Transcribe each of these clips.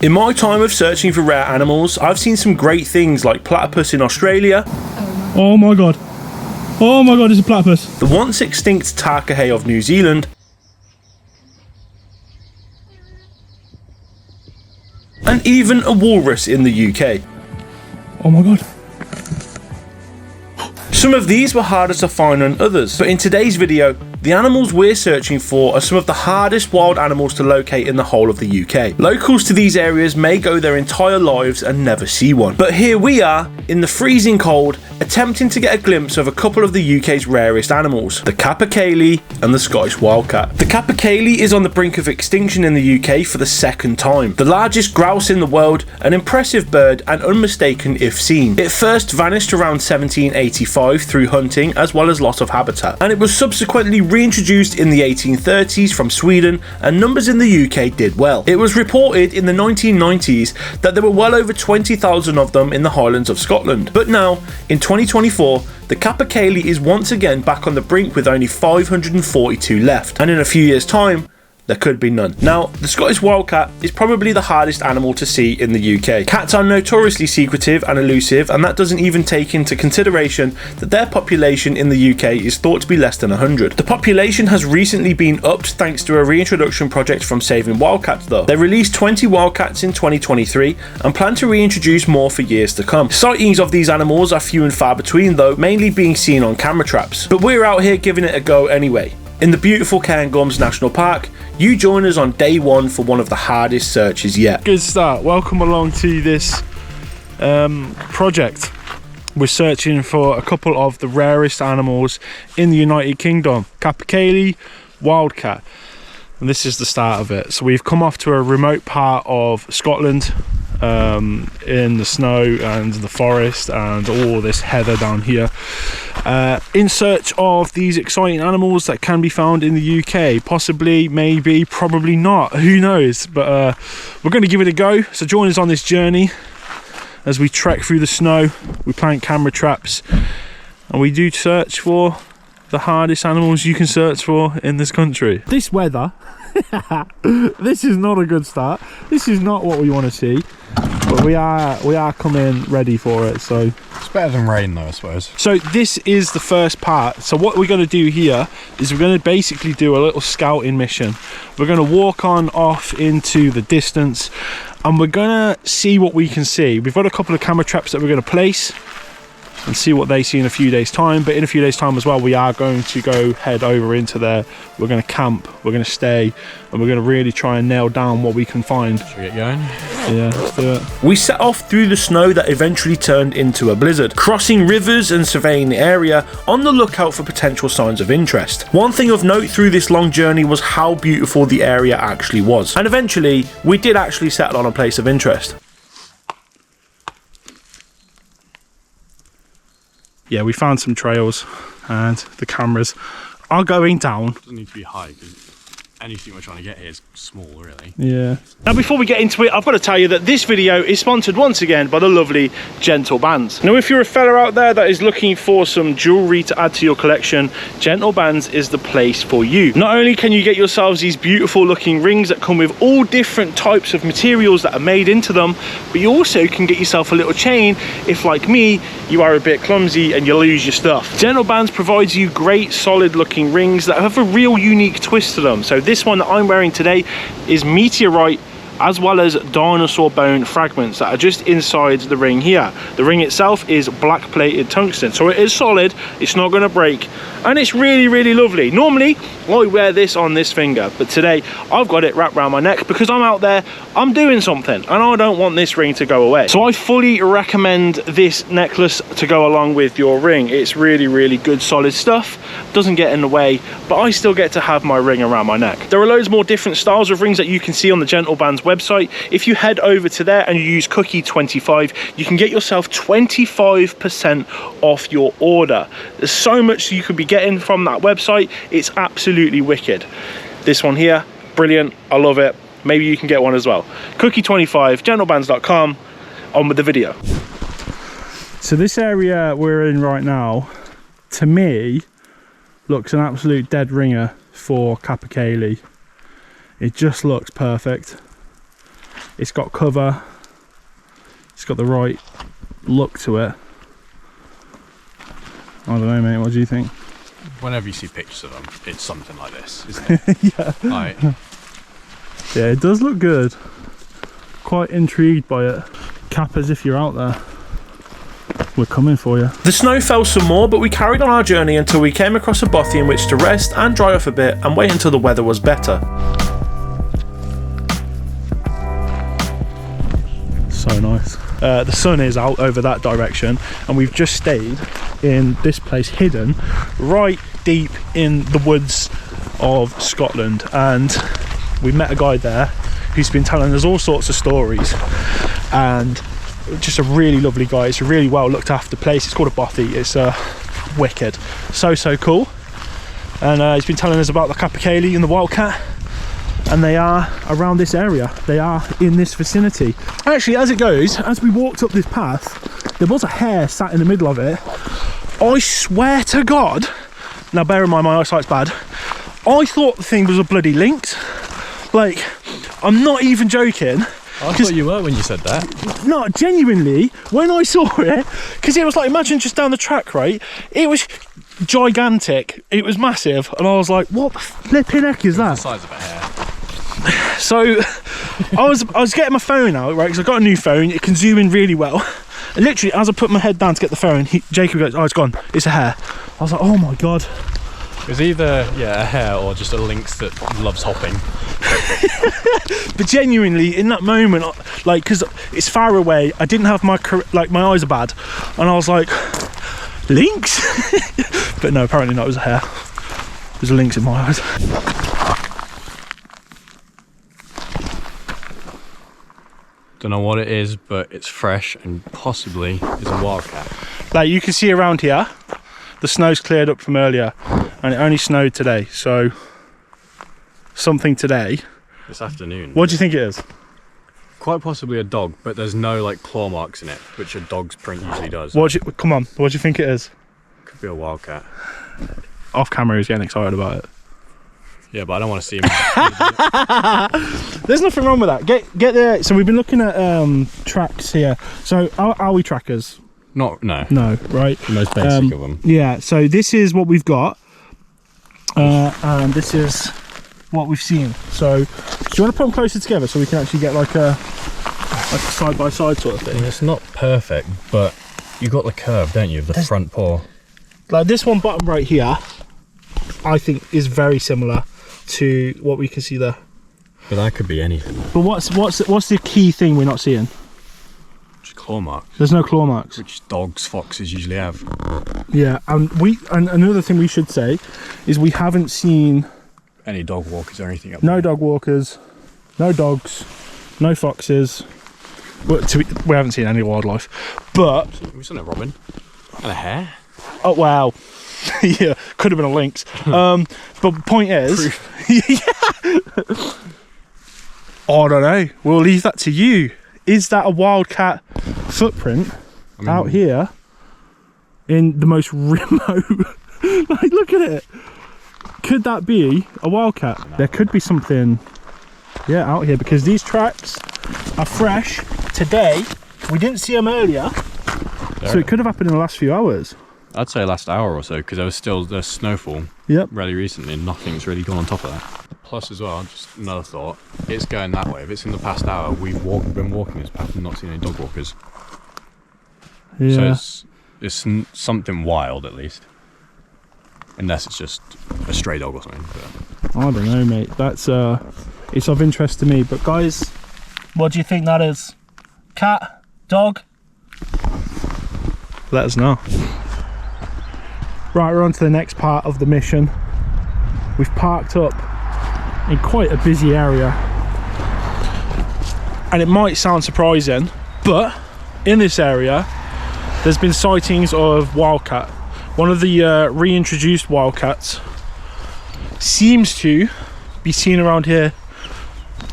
In my time of searching for rare animals, I've seen some great things like platypus in Australia. Oh my god. Oh my god, it's a platypus. The once extinct Capercaillie of New Zealand. And even a walrus in the UK. Oh my god. Some of these were harder to find than others, but in today's video, the animals we're searching for are some of the hardest wild animals to locate in the whole of the UK. Locals to these areas may go their entire lives and never see one. But here we are, in the freezing cold, attempting to get a glimpse of a couple of the UK's rarest animals, the Capercaillie and the Scottish Wildcat. The Capercaillie is on the brink of extinction in the UK for the second time. The largest grouse in the world, an impressive bird and unmistaken if seen. It first vanished around 1785 through hunting as well as loss of habitat, and it was subsequently reintroduced in the 1830s from Sweden, and numbers in the UK did well. It was reported in the 1990s that there were well over 20,000 of them in the Highlands of Scotland. But now, in 2024, the Capercaillie is once again back on the brink with only 542 left, and in a few years' time, there could be none. Now, the Scottish Wildcat is probably the hardest animal to see in the UK. Cats are notoriously secretive and elusive, and that doesn't even take into consideration that their population in the UK is thought to be less than 100. The population has recently been upped thanks to a reintroduction project from Saving Wildcats though. They released 20 wildcats in 2023 and plan to reintroduce more for years to come. Sightings of these animals are few and far between though, mainly being seen on camera traps. But we're out here giving it a go anyway. In the beautiful Cairngorms National Park, you join us on day one for one of the hardest searches yet. Good start. Welcome along to this project. We're searching for a couple of the rarest animals in the United Kingdom. Capercaillie, Wildcat. And this is the start of it. So we've come off to a remote part of Scotland, in the snow and the forest and all this heather down here, in search of these exciting animals that can be found in the UK. Possibly, maybe, probably not, who knows, but we're going to give it a go. So join us on this journey as we trek through the snow. We plant camera traps and we do search for the hardest animals you can search for in this country. This weather, this is not a good start. This is not what we want to see, but we are coming ready for it. So it's better than rain though, I suppose. So this is the first part. So what we're going to do here is we're going to basically do a little scouting mission. We're going to walk on off into the distance and we're going to see what we can see. We've got a couple of camera traps that we're going to place and see what they see in a few days time, but in a few days time as well we are going to go head over into there. We're going to camp, we're going to stay, and we're going to really try and nail down what we can find. Should we get going? Yeah, let's do it. We set off through the snow that eventually turned into a blizzard, crossing rivers and surveying the area on the lookout for potential signs of interest. One thing of note through this long journey was how beautiful the area actually was, and eventually we did actually settle on a place of interest. Yeah, we found some trails and the cameras are going down. It doesn't need to be high because anything we're trying to get here is small, really. Yeah. Now before we get into it, I've got to tell you that this video is sponsored once again by the lovely Gentle Bands. Now if you're a fella out there that is looking for some jewellery to add to your collection, Gentle Bands is the place for you. Not only can you get yourselves these beautiful looking rings that come with all different types of materials that are made into them, but you also can get yourself a little chain if, like me, you are a bit clumsy and you lose your stuff. Gentle Bands provides you great solid looking rings that have a real unique twist to them. So this one that I'm wearing today is meteorite as well as dinosaur bone fragments that are just inside the ring here. The ring itself is black plated tungsten, so it is solid, it's not going to break, and it's really lovely. Normally I wear this on this finger, but today I've got it wrapped around my neck because I'm out there, I'm doing something, and I don't want this ring to go away. So I fully recommend this necklace to go along with your ring. It's really good solid stuff, doesn't get in the way, but I still get to have my ring around my neck. There are loads more different styles of rings that you can see on the Gentle Bands website. If you head over to there and you use cookie25, you can get yourself 25% off your order. There's so much you could be getting from that website, it's absolutely wicked. This one here, brilliant, I love it. Maybe you can get one as well. Cookie25, gentlebands.com. On with the video. So this area we're in right now, to me, looks an absolute dead ringer for Capercaillie. It just looks perfect. It's got cover. It's got the right look to it. I don't know, mate. What do you think? Whenever you see pictures of them, it's something like this, isn't it? Yeah. Like, yeah, it does look good. Quite intrigued by it. Cappers, if you're out there, we're coming for you. The snow fell some more, but we carried on our journey until we came across a bothy in which to rest and dry off a bit and wait until the weather was better. So nice. The sun is out over that direction, and we've just stayed in this place hidden right deep in the woods of Scotland, and we met a guy there who's been telling us all sorts of stories, and just a really lovely guy. It's a really well looked after place. It's called a bothy. It's wicked, so cool. And he's been telling us about the Capercaillie and the Wildcat, and they are around this area. They are in this vicinity. Actually, as it goes, as we walked up this path, there was a hare sat in the middle of it. I swear to God, now bear in mind my eyesight's bad, I thought the thing was a bloody lynx. Like, I'm not even joking. I thought you were when you said that. No, genuinely, when I saw it, because it was like, imagine just down the track, right? It was gigantic. It was massive, and I was like, what the flipping heck is that? The size of a hare. So I was getting my phone out, right, because I got a new phone. It can zoom in really well, and literally as I put my head down to get the phone, Jacob goes, oh, it's gone, it's a hare. I was like, oh my God. It was either, yeah, a hare or just a lynx that loves hopping. But genuinely, in that moment, like, because it's far away, I didn't have my eyes are bad, and I was like, lynx? But no, apparently not. It was a hare. There's a lynx in my eyes. Don't know what it is, but it's fresh and possibly is a wildcat. Like you can see around here, the snow's cleared up from earlier, and it only snowed today, so something today. This afternoon. What do you think it is? Quite possibly a dog, but there's no like claw marks in it, which a dog's print usually does. Come on, what do you think it is? Could be a wildcat. Off camera, he's getting excited about it. Yeah, but I don't want to see him. There's nothing wrong with that. Get there. So we've been looking at tracks here. So are we trackers? No, right? The most basic of them. Yeah. So this is what we've got, and this is what we've seen. So do you want to put them closer together so we can actually get like a side by side sort of thing? It's not perfect, but you got the curve, don't you? The front paw. Like this one bottom right here, I think is very similar to what we can see there. But that could be anything. But what's the key thing we're not seeing? Just claw marks. There's no claw marks. Which dogs, foxes usually have. Yeah, and another thing we should say is we haven't seen any dog walkers or anything up no there. dog walkers, no dogs, no foxes. We haven't seen any wildlife, but We've seen a robin and a hare. Oh wow. Yeah, could have been a lynx. But the point is, I don't know. We'll leave that to you. Is that a wildcat footprint out here in the most remote? Like, look at it. Could that be a wildcat? No. There could be something, yeah, out here because these tracks are fresh today. We didn't see them earlier, so it could have happened in the last few hours. I'd say last hour or so, because there's snowfall really recently and nothing's really gone on top of that. Plus as well, just another thought, it's going that way. If it's in the past hour, we've been walking this path and not seen any dog walkers. Yeah. So it's something wild at least. Unless it's just a stray dog or something. But I don't know, mate. That's it's of interest to me. But guys, what do you think that is? Cat? Dog? Let us know. Right, we're on to the next part of the mission. We've parked up in quite a busy area, and it might sound surprising, but in this area there's been sightings of wildcat. One of the reintroduced wildcats seems to be seen around here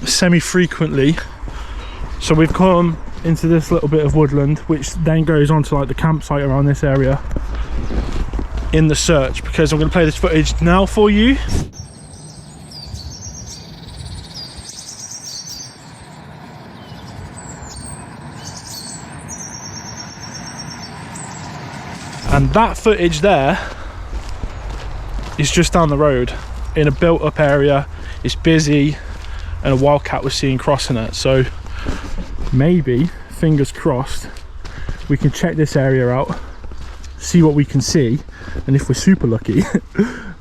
semi-frequently. So we've come into this little bit of woodland, which then goes on to like the campsite around this area in the search, because I'm going to play this footage now for you. And that footage there is just down the road in a built up area. It's busy and a wildcat was seen crossing it. So maybe, fingers crossed, we can check this area out, see what we can see, and if we're super lucky,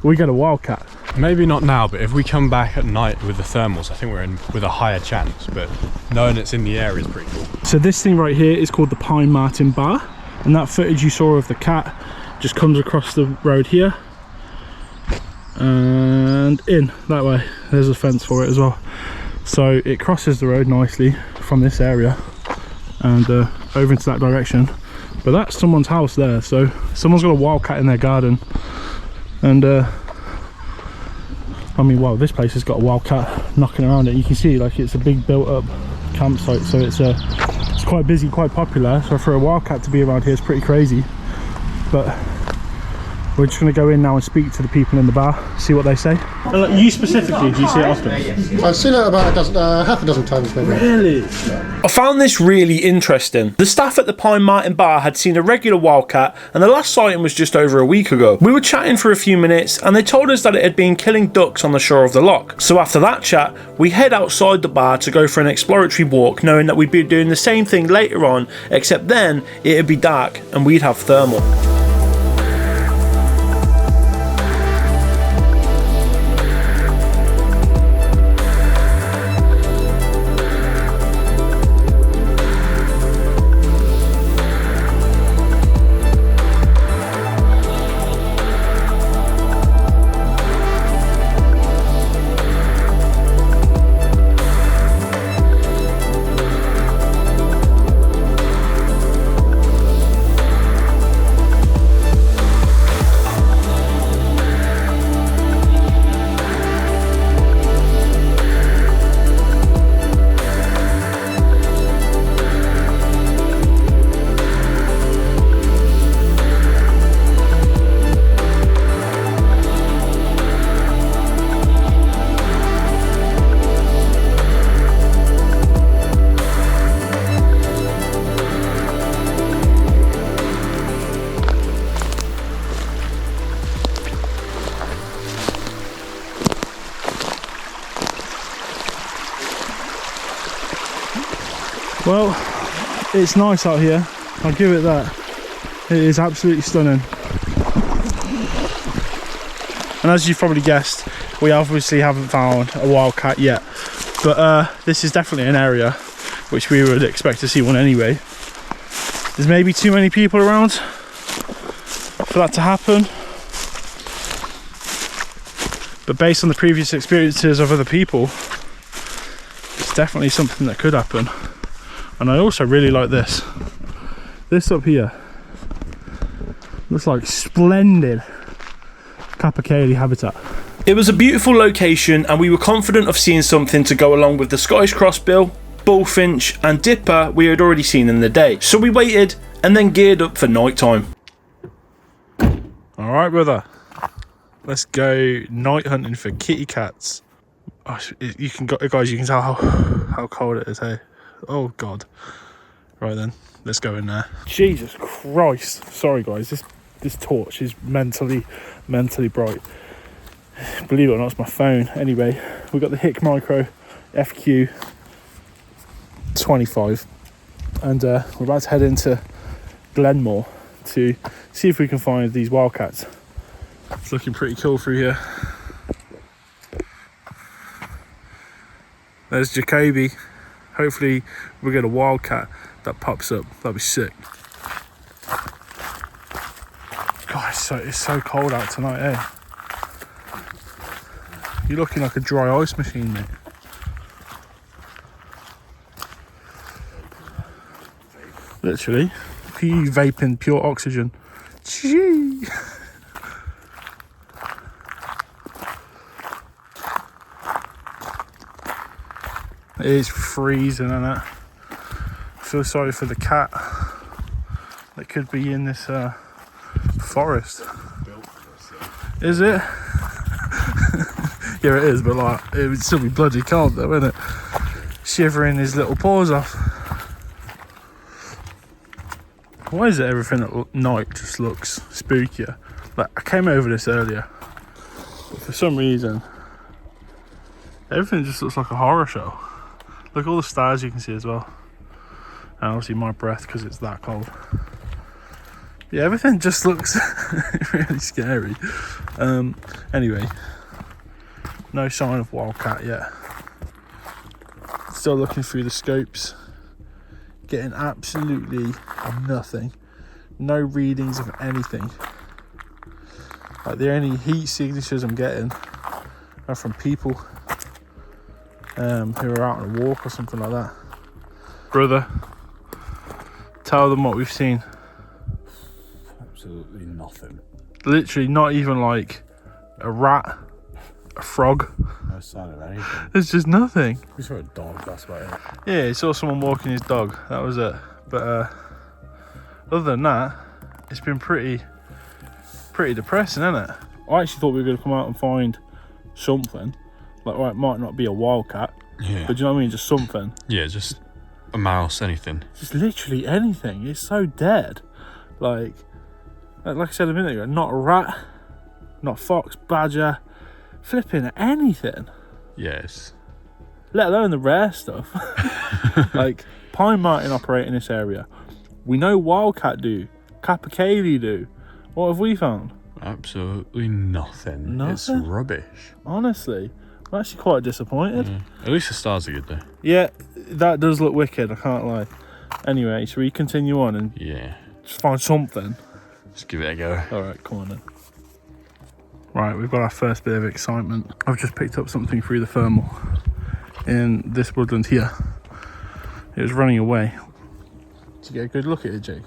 we get a wildcat. Maybe not now, but if we come back at night with the thermals, I think we're in with a higher chance, but knowing it's in the area is pretty cool. So this thing right here is called the Pine Marten Bar, and that footage you saw of the cat just comes across the road here and in that way. There's a fence for it as well, so it crosses the road nicely from this area and over into that direction. But that's someone's house there, so someone's got a wildcat in their garden. And I mean, wow, this place has got a wildcat knocking around it. You can see, like, it's a big built up campsite, so it's quite busy, quite popular. So for a wildcat to be around here is pretty crazy. But we're just going to go in now and speak to the people in the bar, see what they say. You specifically, do you see it often? I've seen it about half a dozen times maybe. Really? I found this really interesting. The staff at the Pine Marten Bar had seen a regular wildcat, and the last sighting was just over a week ago. We were chatting for a few minutes and they told us that it had been killing ducks on the shore of the loch. So after that chat, we head outside the bar to go for an exploratory walk, knowing that we'd be doing the same thing later on, except then it'd be dark and we'd have thermal. Well, it's nice out here, I'll give it that. It is absolutely stunning. And as you've probably guessed, we obviously haven't found a wildcat yet, but this is definitely an area which we would expect to see one anyway. There's maybe too many people around for that to happen, but based on the previous experiences of other people, it's definitely something that could happen. And I also really like this. This up here looks like splendid Capercaillie habitat. It was a beautiful location and we were confident of seeing something to go along with the Scottish crossbill, bullfinch and dipper we had already seen in the day. So we waited and then geared up for night time. Alright brother, let's go night hunting for kitty cats. Oh, you can guys, you can tell how cold it is, hey? Oh god. Right then, let's go in there. Jesus Christ. Sorry guys, this torch is mentally bright. Believe it or not, it's my phone. Anyway, we've got the Hick Micro FQ 25 and we're about to head into Glenmore to see if we can find these wildcats. It's looking pretty cool through here. There's Jacoby. Hopefully we'll get a wildcat that pops up. That'd be sick. God, it's so cold out tonight, eh? You're looking like a dry ice machine, mate. Literally. You vaping pure oxygen. Gee. It is freezing, isn't it? I feel sorry for the cat that could be in this forest. Is it? Yeah, it is, but like, it would still be bloody cold though, wouldn't it? Shivering his little paws off. Why is it everything at night just looks spookier? Like, I came over this earlier, but for some reason everything just looks like a horror show. Look at all the stars you can see as well, and obviously my breath because it's that cold. Yeah, everything just looks really scary. Anyway, no sign of wildcat yet. Still looking through the scopes, getting absolutely nothing. No readings of anything. Like, the only heat signatures I'm getting are from people who are out on a walk or something like that. Brother, tell them what we've seen. Absolutely nothing. Literally not even like a rat, a frog. No sign of anything. There's just nothing. We saw a dog, that's about it. Yeah, he saw someone walking his dog, that was it. But other than that, it's been pretty depressing, isn't it? I actually thought we were going to come out and find something. Like, right, it might not be a wildcat, Yeah. but do you know what I mean? Just something. Yeah, just a mouse, anything. Just literally anything. It's so dead. Like I said a minute ago, not a rat, not fox, badger, flipping anything. Yes. Let alone the rare stuff. Like, pine marten operate in this area. We know wildcat do. Capercaillie do. What have we found? Absolutely nothing. Nothing? It's rubbish. Honestly, I'm actually quite disappointed. Yeah. At least the stars are good though. Yeah, that does look wicked, I can't lie. Anyway, shall we continue on and Yeah. just find something? Just give it a go. Alright, come on then. Right, we've got our first bit of excitement. I've just picked up something through the thermal in this woodland here. It was running away. Did you get a good look at it, Jake?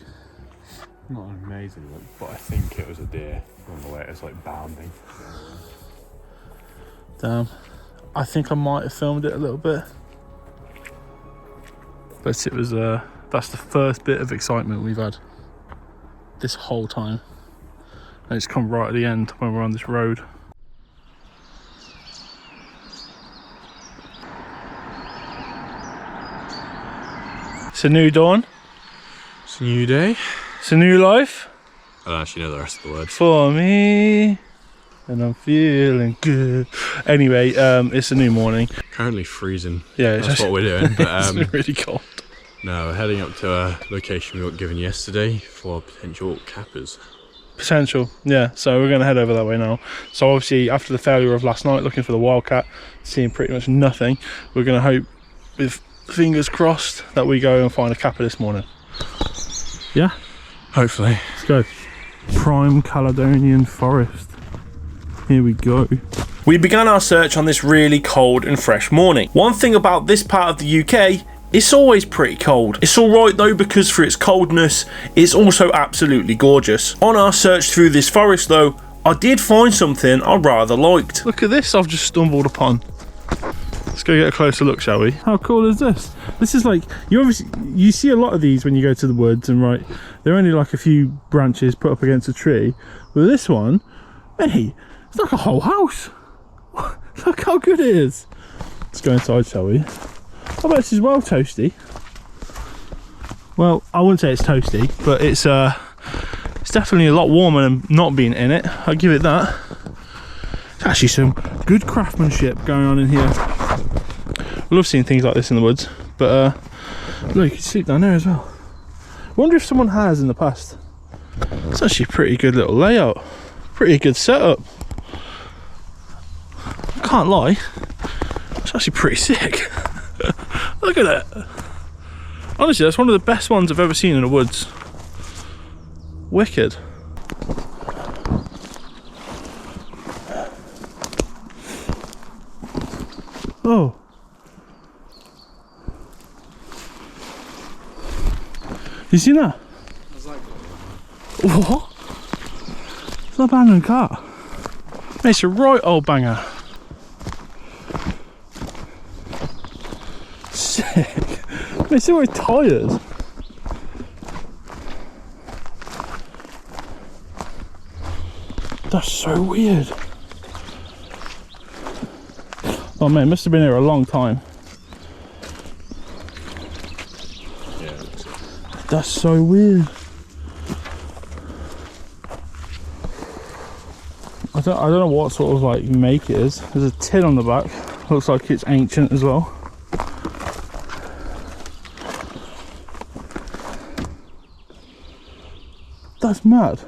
Not an amazing look, but I think it was a deer from the way it was like bounding. Damn. I think I might have filmed it a little bit. But it was, that's the first bit of excitement we've had this whole time. And it's come right at the end when we're on this road. It's a new dawn. It's a new day. It's a new life. I don't actually know the rest of the words. For me. And I'm feeling good. Anyway, it's a new morning. Currently freezing. Yeah, that's what we're doing. But it's really cold. no, we're heading up to a location we got given yesterday for potential cappers. Potential, yeah. So we're going to head over that way now. So obviously, after the failure of last night, looking for the wildcat, seeing pretty much nothing, we're going to hope, with fingers crossed, that we go and find a capper this morning. Yeah? Hopefully. Let's go. Prime Caledonian forest. Here we go. We began our search on this really cold and fresh morning. One thing about this part of the UK, it's always pretty cold. It's alright though, because for its coldness, it's also absolutely gorgeous. On our search through this forest though, I did find something I rather liked. Look at this I've just stumbled upon. Let's go get a closer look, shall we? How cool is this? This is like, you see a lot of these when you go to the woods, and right, they're only like a few branches put up against a tree. But this one, hey, it's like a whole house. Look how good it is. Let's go inside, shall we? I bet it's well toasty. Well, I wouldn't say it's toasty, but it's definitely a lot warmer than not being in it. I'll give it that. There's actually some good craftsmanship going on in here. I love seeing things like this in the woods. But look, you can sleep down there as well. I wonder if someone has in the past. It's actually a pretty good little layout. Pretty good setup. I can't lie. It's actually pretty sick. Look at that. Honestly, that's one of the best ones I've ever seen in the woods. Wicked. Oh. You seen that? What? It's an abandoned car. It's a right old banger. Sick. It's still with tyres. That's so weird. Oh man, it must have been here a long time. Yeah. That's so weird. don't know what sort of like make it is. There's a tin on the back. Looks like it's ancient as well. That's mad.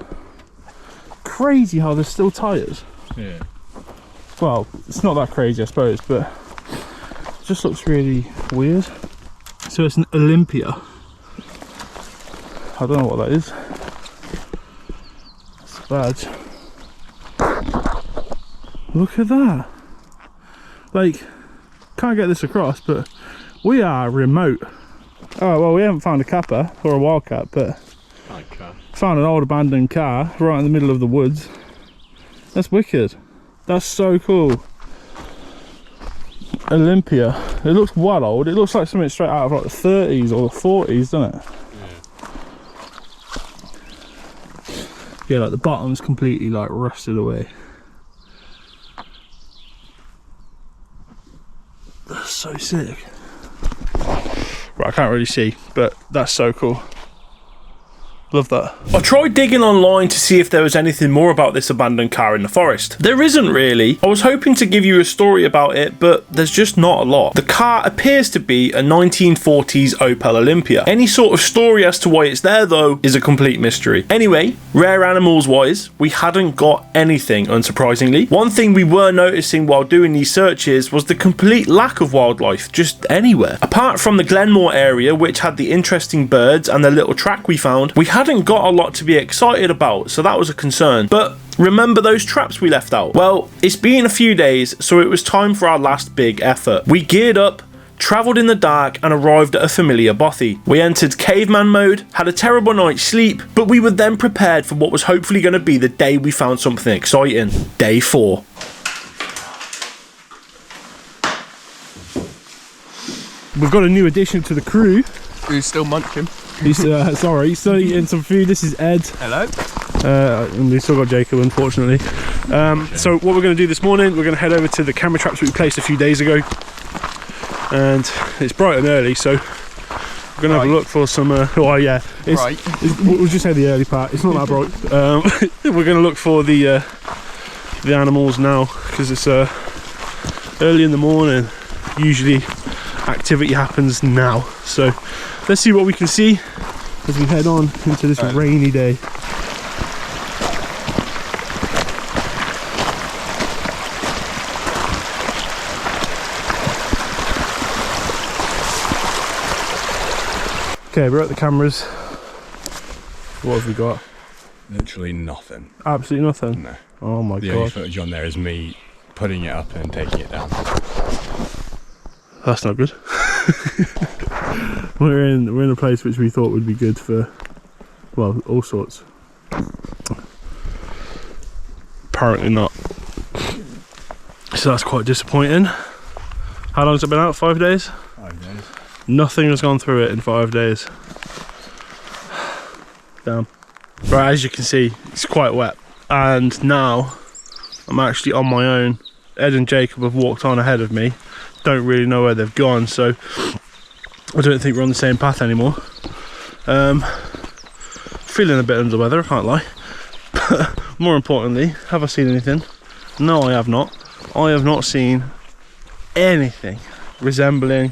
Crazy how there's still tyres. Yeah. Well, it's not that crazy, I suppose, but it just looks really weird. So it's an Olympia. I don't know what that is. It's a badge. Look at that. Like, can't get this across, but we are remote. Oh, well, we haven't found a Kappa or a Wildcat, but found an old abandoned car right in the middle of the woods. That's wicked. That's so cool. Olympia. It looks well old. It looks like something straight out of like the 30s or the 40s, doesn't it? Yeah, like the bottom's completely like rusted away. That's so sick. Right, I can't really see, but that's so cool. Love that. I tried digging online to see if there was anything more about this abandoned car in the forest. There isn't really. I was hoping to give you a story about it, but there's just not a lot. The car appears to be a 1940s Opel Olympia. Any sort of story as to why it's there though is a complete mystery. Anyway, rare animals wise, we hadn't got anything, unsurprisingly. One thing we were noticing while doing these searches was the complete lack of wildlife just anywhere. Apart from the Glenmore area, which had the interesting birds and the little track we found, we hadn't got a lot to be excited about, so that was a concern. But remember those traps we left out? Well, it's been a few days, so it was time for our last big effort. We geared up, travelled in the dark and arrived at a familiar bothy. We entered caveman mode, had a terrible night's sleep, but we were then prepared for what was hopefully going to be the day we found something exciting. Day 4. We've got a new addition to the crew. Who's still munching? He's sorry, he's still eating some food. This is Ed. Hello. And we've still got Jacob, unfortunately. So what we're going to do this morning, we're going to head over to the camera traps we placed a few days ago. And it's bright and early, so we're going to have a look for some... oh yeah, we'll just say the early part. It's not that bright. We're going to look for the animals now, because it's early in the morning. Usually activity happens now, so let's see what we can see as we head on into this rainy day. Okay, we're at the cameras. What have we got? Literally nothing. Absolutely nothing? No. Oh my god. The only footage on there is me putting it up and taking it down. That's not good. we're in a place which we thought would be good for, well, all sorts. Apparently not. So that's quite disappointing. How long has it been out? 5 days? 5 days. Nothing has gone through it in 5 days. Damn. Right, as you can see, it's quite wet. And now I'm actually on my own. Ed and Jacob have walked on ahead of me. Don't really know where they've gone, so I don't think we're on the same path anymore. Feeling a bit under the weather, I can't lie. But more importantly, have I seen anything? No, I have not. I have not seen anything resembling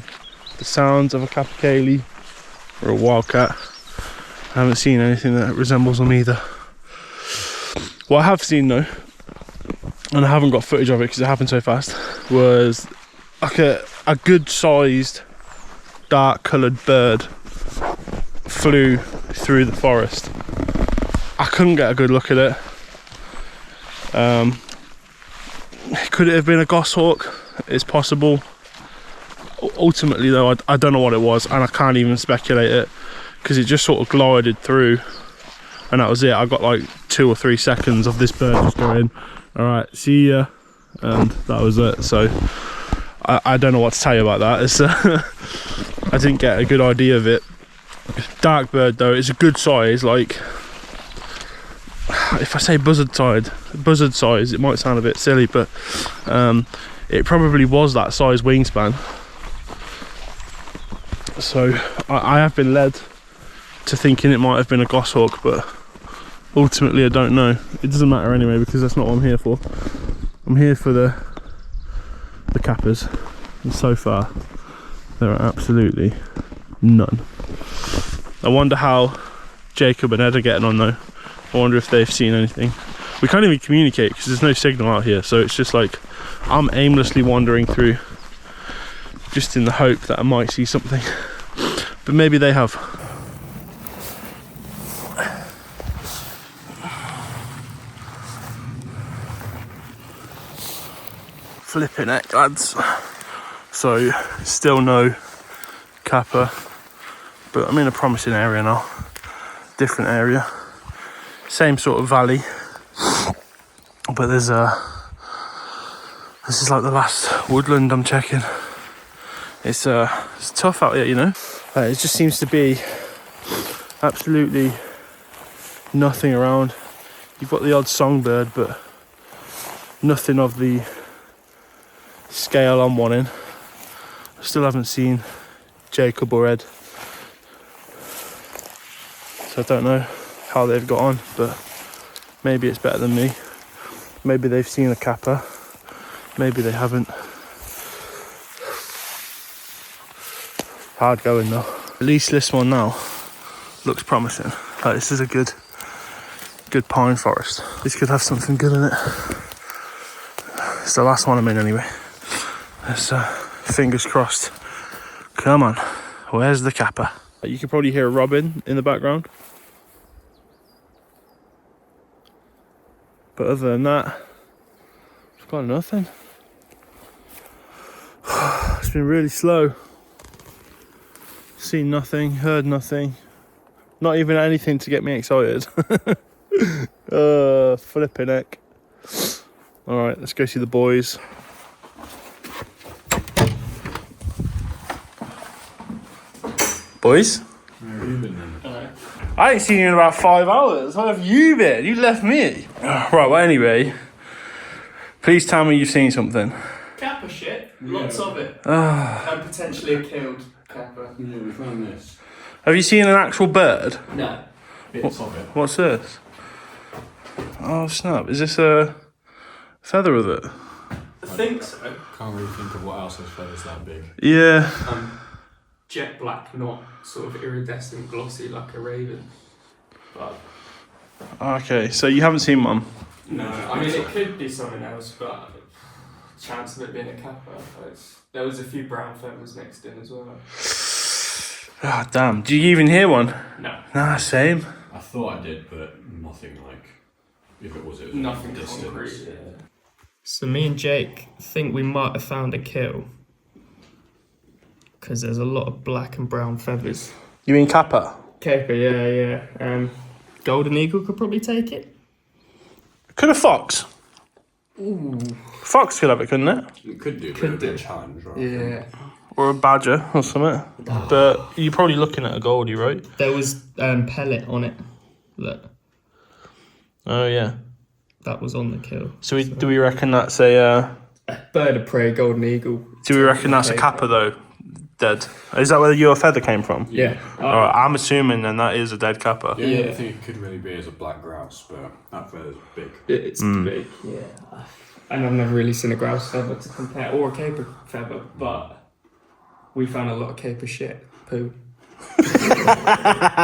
the sounds of a Capercaillie or a Wildcat. I haven't seen anything that resembles them either. What I have seen though, and I haven't got footage of it because it happened so fast, was like a good sized dark coloured bird flew through the forest. I couldn't get a good look at it. Could it have been a goshawk? It's possible. Ultimately though, I don't know what it was, and I can't even speculate it because it just sort of glided through and that was it. I got like 2 or 3 seconds of this bird just going, alright, see ya, and that was it. So I don't know what to tell you about that. It's, I didn't get a good idea of it. Dark bird though, it's a good size. Like, if I say buzzard size, it might sound a bit silly, but it probably was that size wingspan. So I have been led to thinking it might have been a goshawk, but ultimately I don't know. It doesn't matter anyway, because that's not what I'm here for. I'm here for the Kappas, and so far there are absolutely none. I wonder how Jacob and Ed are getting on though. I wonder if they've seen anything. We can't even communicate because there's no signal out here, so it's just like I'm aimlessly wandering through, just in the hope that I might see something. But maybe they have. Flipping heck, lads. So still no Kappa, but I'm in a promising area now. Different area, same sort of valley, but there's this is like the last woodland I'm checking. It's tough out here, you know. It just seems to be absolutely nothing around. You've got the odd songbird, but nothing of the scale I'm wanting. I still haven't seen Jacob or Ed, so I don't know how they've got on, but maybe it's better than me. Maybe they've seen a Kappa, maybe they haven't. Hard going though. At least this one now looks promising. Like, this is a good pine forest. This could have something good in it. It's the last one I'm in anyway. Let's fingers crossed. Come on, where's the Kappa? You can probably hear a robin in the background, but other than that, I've got nothing. It's been really slow. Seen nothing, heard nothing, not even anything to get me excited. Flipping heck. Alright, let's go see the boys. Boys? Where have you been then? I ain't seen you in about 5 hours. Where have you been? You left me. Right, well anyway, please tell me you've seen something. Kappa shit, lots of it. And potentially a killed Kappa. Yeah, we found this. Have you seen an actual bird? No. Bits of it. What's this? Oh snap, is this a feather of it? I think so. Can't really think of what else has feathers that big. Yeah. Jet black, not sort of iridescent glossy like a raven. But Okay, so you haven't seen one? no, I mean it could be something else, but chance of it being a Kappa. There was a few brown feathers mixed in as well. Ah, damn. Do you even hear one? No. Nah, same. I thought I did, but nothing like. If it was Nothing distance. concrete. Yeah. So me and Jake think we might have found a kill, because there's a lot of black and brown feathers. You mean Kappa? Kappa, yeah. Golden eagle could probably take it. Could a fox? Ooh. Fox could have it, couldn't it? It could do, Could but a do. challenge, right? Yeah. Or a badger or something. But you're probably looking at a goldie, right? There was pellet on it. Look, Oh yeah. that was on the kill. So do we reckon that's a? Bird of prey, golden eagle. Do we reckon that's a Kappa though? Dead. Is that where your feather came from? Yeah. Alright, I'm assuming then that is a dead Kappa. The only Yeah. other thing it could really be is a black grouse, but that feather's big. It's big. Yeah. And I've never really seen a grouse feather to compare, or a caper feather, but we found a lot of caper shit. Poo.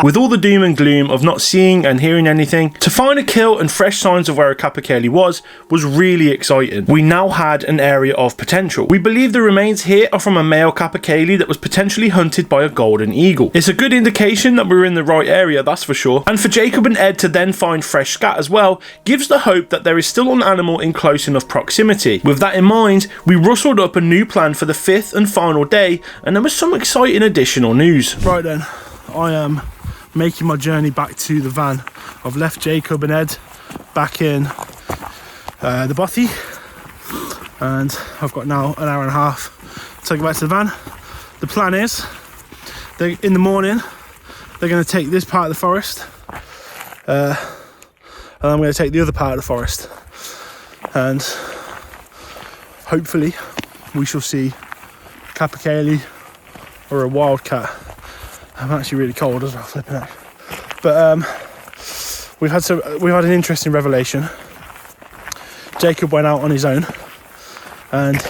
With all the doom and gloom of not seeing and hearing anything, to find a kill and fresh signs of where a Capercaillie was really exciting. We now had an area of potential. We believe the remains here are from a male Capercaillie that was potentially hunted by a golden eagle. It's a good indication that we're in the right area, that's for sure. And for Jacob and Ed to then find fresh scat as well, gives the hope that there is still an animal in close enough proximity. With that in mind, we rustled up a new plan for the 5th and final day, and there was some exciting additional news. Right then, I am making my journey back to the van. I've left Jacob and Ed back in the bothy, and I've got now an hour and a half to go back to the van. The plan is, in the morning, they're going to take this part of the forest, and I'm going to take the other part of the forest, and hopefully we shall see Capercaillie or a wildcat. I'm actually really cold as well, flipping out. But we've had an interesting revelation. Jacob went out on his own and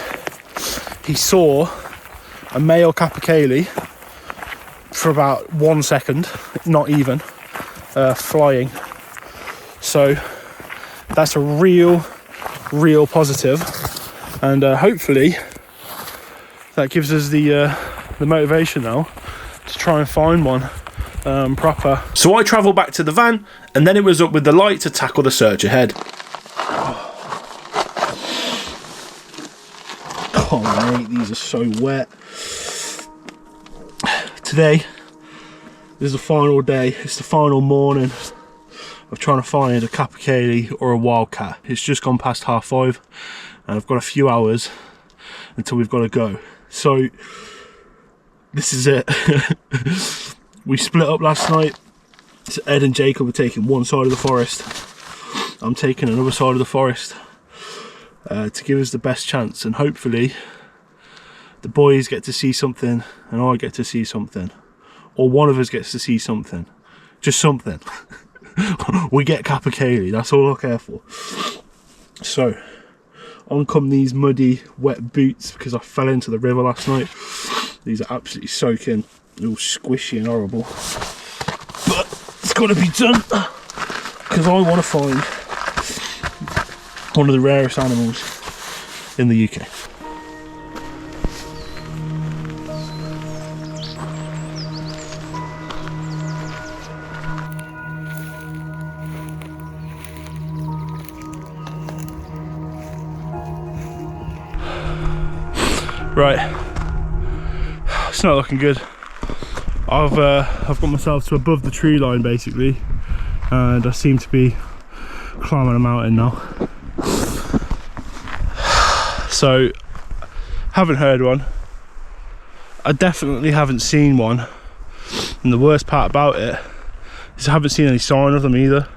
he saw a male Capercaillie for about 1 second, not even, flying. So that's a real positive, and hopefully that gives us the motivation now to try and find one proper. So I travelled back to the van, and then it was up with the light to tackle the search ahead. Oh mate, these are so wet. Today is the final day, it's the final morning of trying to find a Capercaillie or a Wildcat. It's just gone past 5:30 and I've got a few hours until we've got to go. So this is it. We split up last night. So Ed and Jacob are taking one side of the forest. I'm taking another side of the forest to give us the best chance, and hopefully the boys get to see something and I get to see something, or one of us gets to see something, just something. We get Capercaillie, that's all I care for. So on come these muddy wet boots because I fell into the river last night. These are absolutely soaking, they're all squishy and horrible, but it's got to be done because I want to find one of the rarest animals in the UK. Right, it's not looking good. I've got myself to above the tree line basically, and I seem to be climbing a mountain now. So, haven't heard one. I definitely haven't seen one, and the worst part about it is I haven't seen any sign of them either.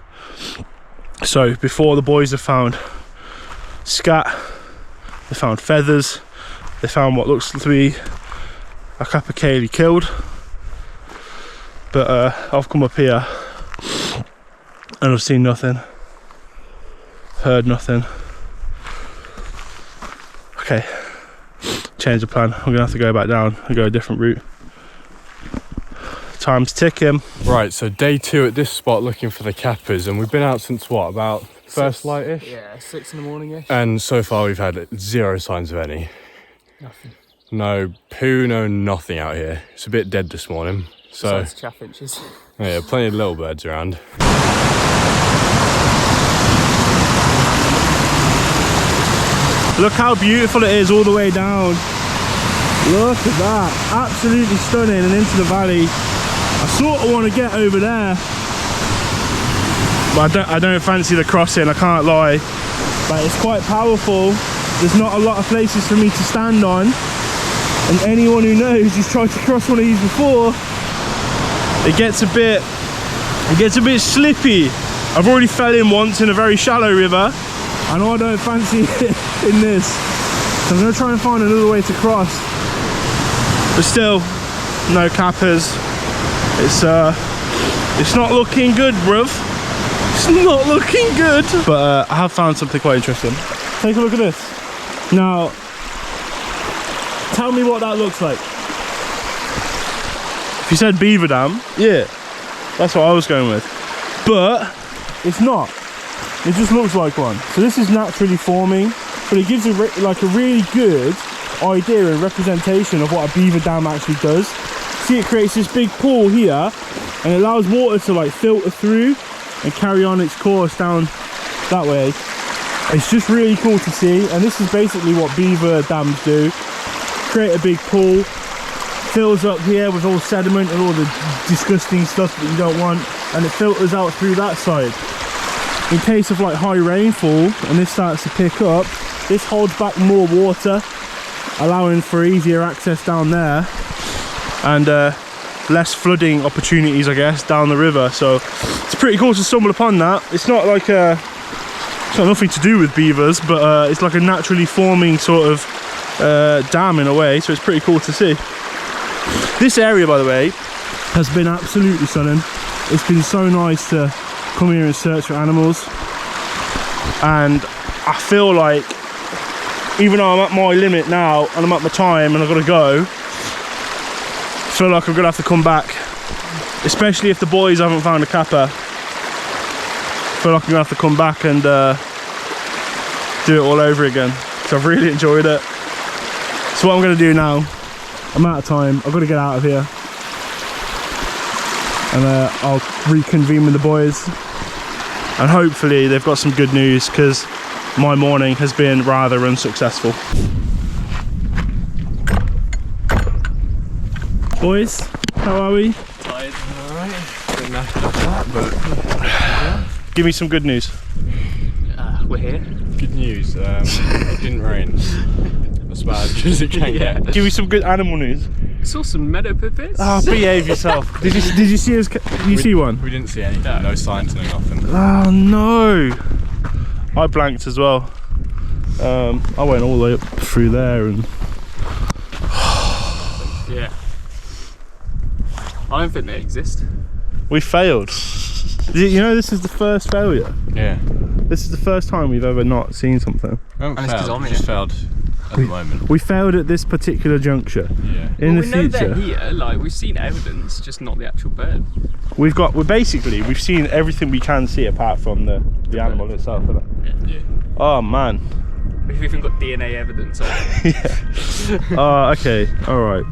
So before the boys have found scat, they found feathers, they found what looks to be a Capercaillie killed, but I've come up here and I've seen nothing, heard nothing. Okay, change the plan. I'm gonna have to go back down and go a different route. Time's ticking. Right, so day 2 at this spot looking for the Cappers, and we've been out since what, about first light-ish? Yeah, 6 in the morning-ish. And so far we've had 0 signs of any. Nothing. No poo, no nothing out here. It's a bit dead this morning. So besides chaffinches. yeah, plenty of little birds around. Look how beautiful it is all the way down. Look at that, absolutely stunning, and into the valley. I sort of want to get over there, but I don't fancy the crossing, I can't lie. But it's quite powerful. There's not a lot of places for me to stand on, and anyone who knows who's tried to cross one of these before, it gets a bit slippy. I've already fell in once in a very shallow river, and I don't fancy it in this. So I'm going to try and find another way to cross. But still, no Cappers. It's not looking good, bruv. It's not looking good. But I have found something quite interesting. Take a look at this. Now, tell me what that looks like. If you said beaver dam, yeah, that's what I was going with. But it's not. It just looks like one. So this is naturally forming, but it gives a really good idea and representation of what a beaver dam actually does. See, it creates this big pool here and it allows water to like filter through and carry on its course down that way. It's just really cool to see, and this is basically what beaver dams do. Create a big pool, fills up here with all sediment and all the disgusting stuff that you don't want, and it filters out through that side. In case of like high rainfall and this starts to pick up, this holds back more water, allowing for easier access down there and less flooding opportunities, I guess, down the river. So it's pretty cool to stumble upon that. It's not like it's got nothing to do with beavers, but it's like a naturally forming sort of dam in a way, so it's pretty cool to see. This area, by the way, has been absolutely stunning. It's been so nice to come here and search for animals, and I feel like even though I'm at my limit now and I'm at my time and I've got to go, I feel like I'm gonna have to come back, especially if the boys haven't found a kappa. I feel like I'm gonna have to come back and do it all over again, because I've really enjoyed it. So what I'm gonna do now, I'm out of time, I've got to get out of here, and I'll reconvene with the boys, and hopefully they've got some good news, because my morning has been rather unsuccessful. Boys, how are we? Tired. Alright. Bit knackered off that, but yeah. Give me some good news. We're here. Good news. It didn't rain. As bad as it can get. Give me some good animal news. Saw some meadow pipits. Oh, behave yourself. Did you see us? Did you see one? We didn't see anything. No signs, no nothing. Oh no! I blanked as well. I went all the way up through there and. Yeah. I don't think they exist. We failed. You know, this is the first failure. Yeah. This is the first time we've ever not seen something. We haven't And it's 'cause failed. I'm We just here. failed at the moment. We failed at this particular juncture. Yeah. In the We know future, they're here. Like we've seen evidence, just not the actual bird. we've seen everything we can see apart from the animal itself, isn't it? Yeah. Oh man. We've even got DNA evidence of it. Yeah. Okay. All right.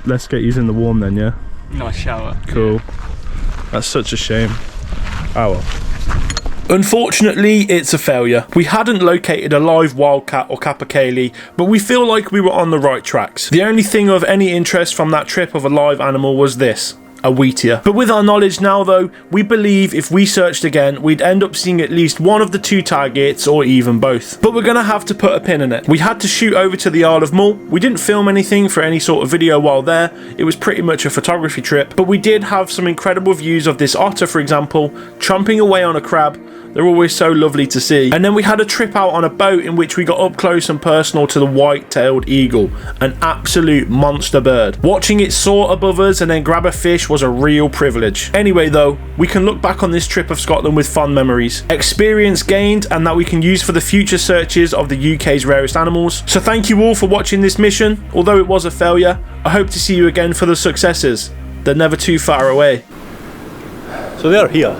Let's get using the warm then. Yeah. Nice shower. Cool. That's such a shame. Oh well. Unfortunately, it's a failure. We hadn't located a live wildcat or Capercaillie, but we feel like we were on the right tracks. The only thing of any interest from that trip of a live animal was this. A wheatear. But with our knowledge now though, we believe if we searched again, we'd end up seeing at least one of the two targets or even both. But we're gonna have to put a pin in it. We had to shoot over to the Isle of Mull. We didn't film anything for any sort of video while there. It was pretty much a photography trip, but we did have some incredible views of this otter, for example, chomping away on a crab. They're always so lovely to see. And then we had a trip out on a boat in which we got up close and personal to the white-tailed eagle, an absolute monster bird. Watching it soar above us and then grab a fish was a real privilege. Anyway though, we can look back on this trip of Scotland with fond memories, experience gained, and that we can use for the future searches of the UK's rarest animals. So thank you all for watching this mission. Although it was a failure, I hope to see you again for the successes. They're never too far away. So they're here.